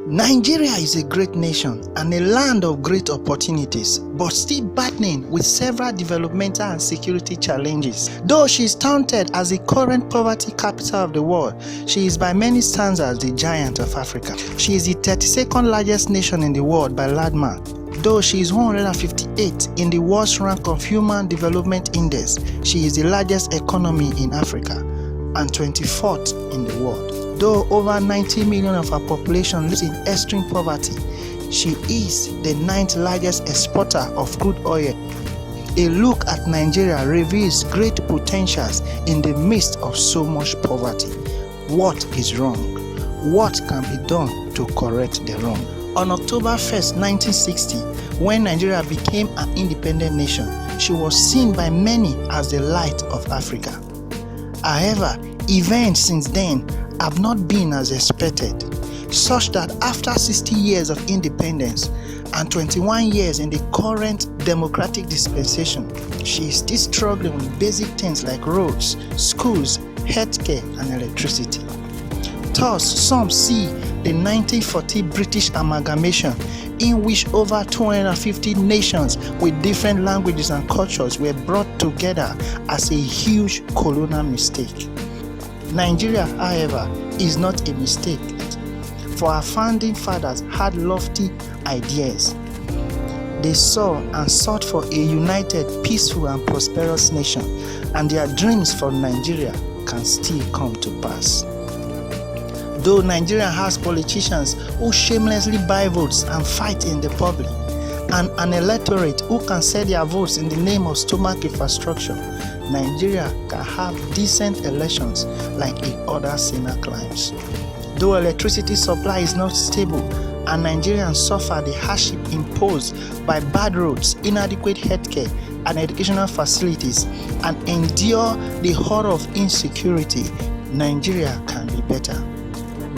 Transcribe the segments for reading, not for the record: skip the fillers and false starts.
Nigeria is a great nation and a land of great opportunities, but still battling with several developmental and security challenges. Though she is touted as the current poverty capital of the world, she is by many standards the giant of Africa. She is the 32nd largest nation in the world by landmark. Though she is 158 in the world's rank of Human Development Index, she is the largest economy in Africa and 24th in the world. Though over 90 million of our population lives in extreme poverty, she is the 9th largest exporter of crude oil. A look at Nigeria reveals great potentials in the midst of so much poverty. What is wrong? What can be done to correct the wrong? On October 1st, 1960, when Nigeria became an independent nation, she was seen by many as the light of Africa. However, events since then have not been as expected, such that after 60 years of independence and 21 years in the current democratic dispensation, she is still struggling with basic things like roads, schools, healthcare, and electricity. Thus, some see the 1940 British amalgamation, in which over 250 nations with different languages and cultures were brought together, as a huge colonial mistake. Nigeria, however, is not a mistake, for our founding fathers had lofty ideas. They saw and sought for a united, peaceful, and prosperous nation, and their dreams for Nigeria can still come to pass. Though Nigeria has politicians who shamelessly buy votes and fight in the public, and an electorate who can sell their votes in the name of stomach infrastructure, Nigeria can have decent elections like in other saner climes. Though electricity supply is not stable and Nigerians suffer the hardship imposed by bad roads, inadequate healthcare and educational facilities, and endure the horror of insecurity, Nigeria can be better.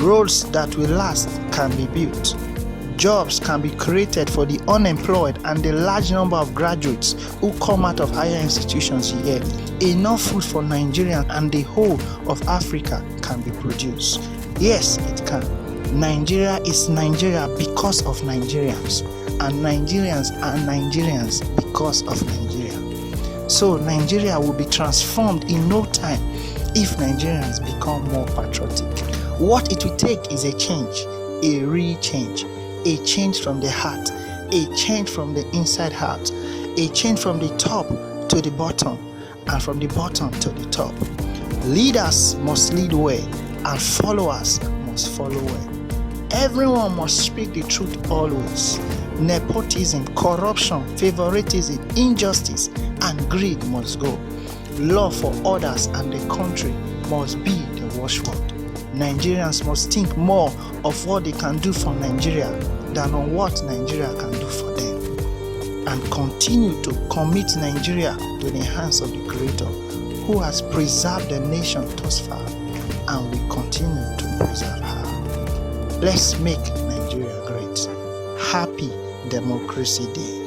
Roads that will last can be built. Jobs can be created for the unemployed and the large number of graduates who come out of higher institutions here. Enough food for Nigerians and the whole of Africa can be produced. Yes, it can. Nigeria is Nigeria because of Nigerians, and Nigerians are Nigerians because of Nigeria. So Nigeria will be transformed in no time if Nigerians become more patriotic. What it will take is a change, a real change. A change from the heart, a change from the inside out, a change from the top to the bottom, and from the bottom to the top. Leaders must lead well, and followers must follow well. Everyone must speak the truth always. Nepotism, corruption, favoritism, injustice, and greed must go. Love for others and the country must be the watchword. Nigerians must think more of what they can do for Nigeria than on what Nigeria can do for them, and continue to commit Nigeria to the hands of the Creator, who has preserved the nation thus far and will continue to preserve her. Let's make Nigeria great. Happy Democracy Day.